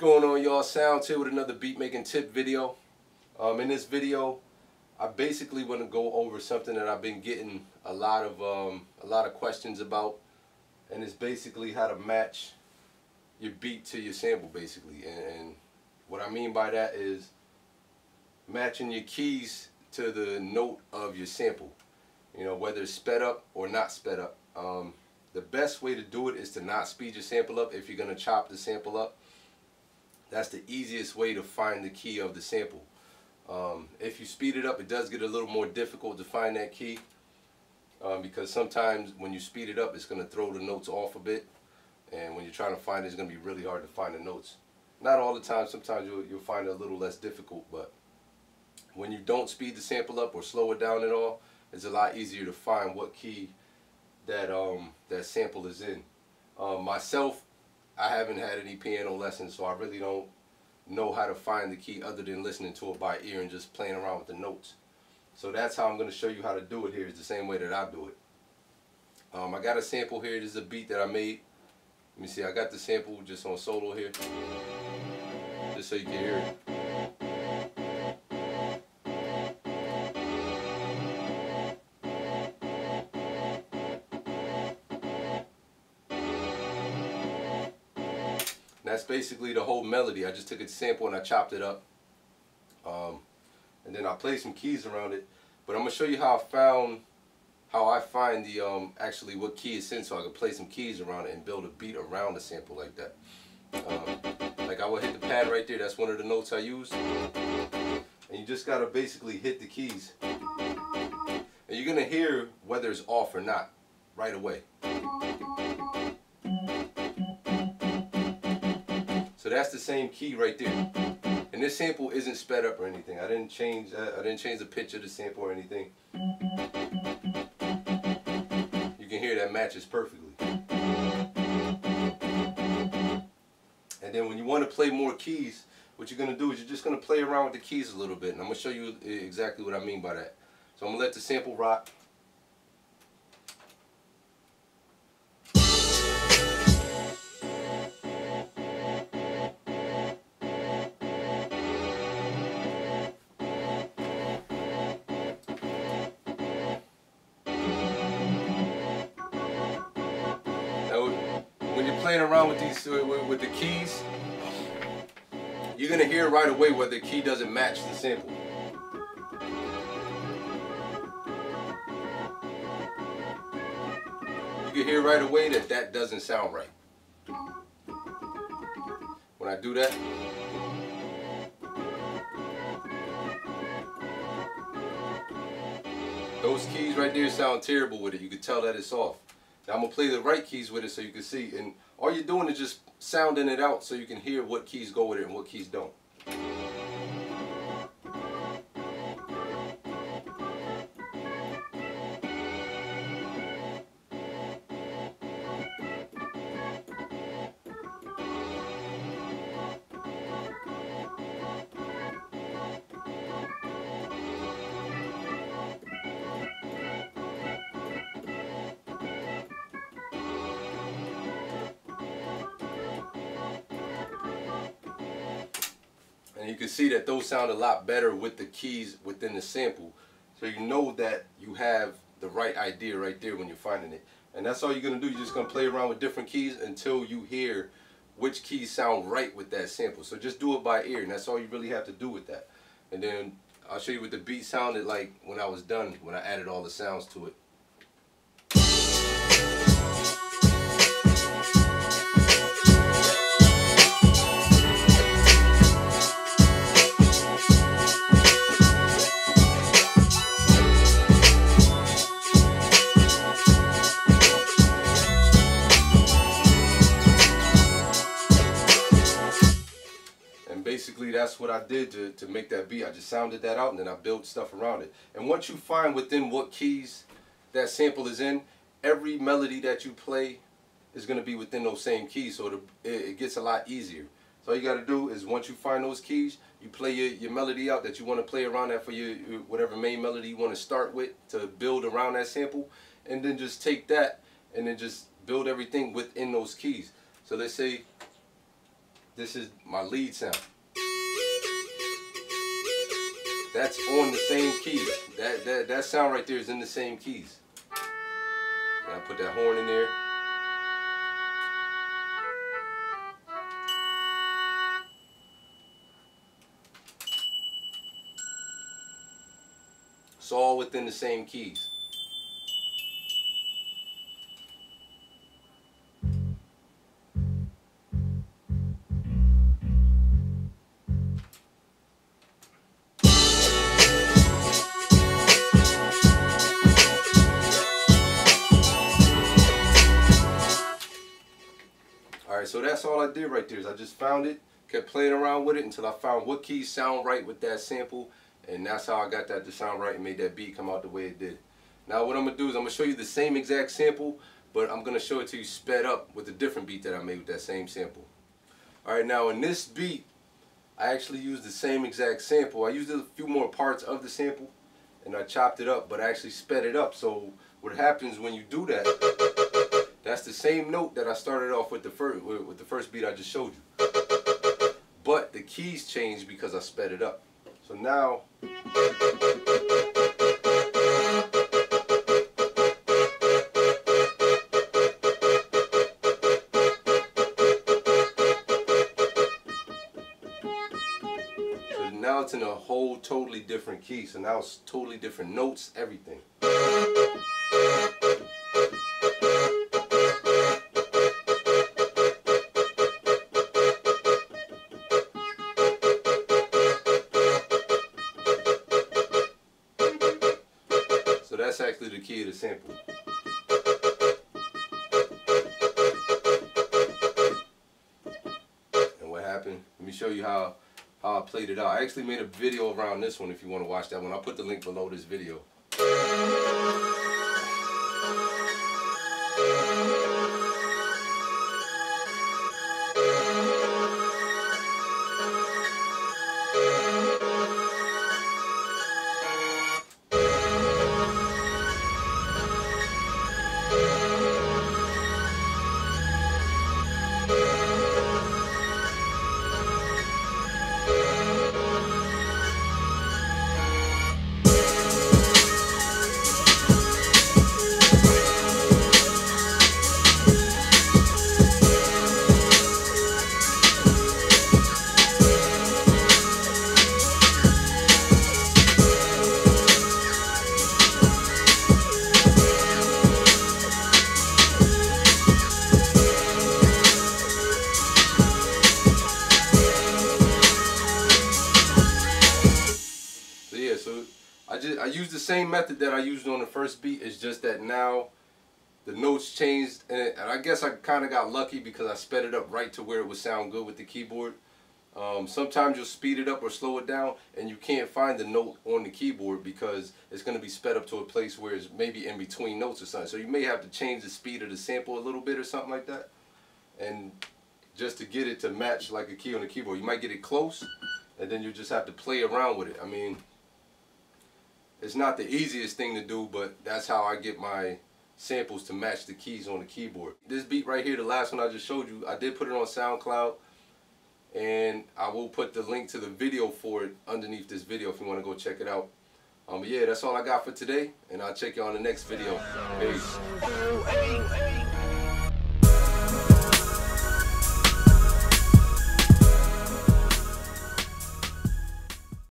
going on, y'all? Sounds here with another beat making tip video. In this video, I basically want to go over something that I've been getting a lot of questions about, and it's basically how to match your beat to your sample, basically. And what I mean by that is matching your keys to the note of your sample. You know, whether it's sped up or not sped up. The best way to do it is to not speed your sample up. If you're going to chop the sample up, that's the easiest way to find the key of the sample. If you speed it up, it does get a little more difficult to find that key, because sometimes when you speed it up, it's going to throw the notes off a bit, and when you're trying to find it, it's going to be really hard to find the notes. Not all the time. Sometimes you'll find it a little less difficult, but when you don't speed the sample up or slow it down at all, it's a lot easier to find what key that sample is in. Myself, I haven't had any piano lessons, so I really don't know how to find the key other than listening to it by ear and just playing around with the notes. So that's how I'm going to show you how to do it here. It's the same way that I do it. I got a sample here. This is a beat that I made. Let me see. I got the sample just on solo here, just so you can hear it. That's basically the whole melody. I just took a sample and I chopped it up, and then I played some keys around it. But I'm gonna show you how I find the actually what key it's in, so I can play some keys around it and build a beat around the sample like that. Like I will hit the pad right there. That's one of the notes I use, and you just gotta basically hit the keys, and you're gonna hear whether it's off or not right away. So that's the same key right there, and this sample isn't sped up or anything. I didn't change the pitch of the sample or anything. You can hear that matches perfectly. And then when you want to play more keys, what you're gonna do is you're just gonna play around with the keys a little bit, and I'm gonna show you exactly what I mean by that. So I'm gonna let the sample rock. When you're playing around with these with the keys, you're gonna hear right away whether the key doesn't match the sample. You can hear right away that that doesn't sound right. When I do that, those keys right there sound terrible with it. You can tell that it's off. Now I'm going to play the right keys with it so you can see. And all you're doing is just sounding it out so you can hear what keys go with it and what keys don't. And you can see that those sound a lot better with the keys within the sample. So you know that you have the right idea right there when you're finding it. And that's all you're going to do. You're just going to play around with different keys until you hear which keys sound right with that sample. So just do it by ear, and that's all you really have to do with that. And then I'll show you what the beat sounded like when I was done, when I added all the sounds to it. Basically, that's what I did to make that beat. I just sounded that out and then I built stuff around it. And once you find within what keys that sample is in, every melody that you play is going to be within those same keys, so it gets a lot easier. So all you got to do is once you find those keys, you play your melody out that you want to play around that for your whatever main melody you want to start with to build around that sample, and then just take that and then just build everything within those keys. So let's say this is my lead sound. That's on the same keys. That sound right there is in the same keys. And I put that horn in there. It's all within the same keys. Alright, so that's all I did right there is I just found it, kept playing around with it until I found what keys sound right with that sample, and that's how I got that to sound right and made that beat come out the way it did. Now what I'm going to do is I'm going to show you the same exact sample, but I'm going to show it to you sped up with a different beat that I made with that same sample. Alright, now in this beat, I actually used the same exact sample. I used a few more parts of the sample, and I chopped it up, but I actually sped it up. So what happens when you do that, that's the same note that I started off with the first beat I just showed you. But the keys changed because I sped it up. So now, it's in a whole totally different key. So now it's totally different notes, everything. So that's actually the key of the sample. And what happened? Let me show you how I played it out. I actually made a video around this one if you want to watch that one. I'll put the link below this video. I used the same method that I used on the first beat. It's just that now the notes changed, and I guess I kind of got lucky because I sped it up right to where it would sound good with the keyboard. Sometimes you'll speed it up or slow it down and you can't find the note on the keyboard because it's going to be sped up to a place where it's maybe in between notes or something. So you may have to change the speed of the sample a little bit or something like that, and just to get it to match like a key on the keyboard. You might get it close and then you just have to play around with it. I mean, it's not the easiest thing to do, but that's how I get my samples to match the keys on the keyboard. This beat right here, the last one I just showed you, I did put it on SoundCloud, and I will put the link to the video for it underneath this video if you want to go check it out. But yeah, that's all I got for today, and I'll check you on the next video. Peace.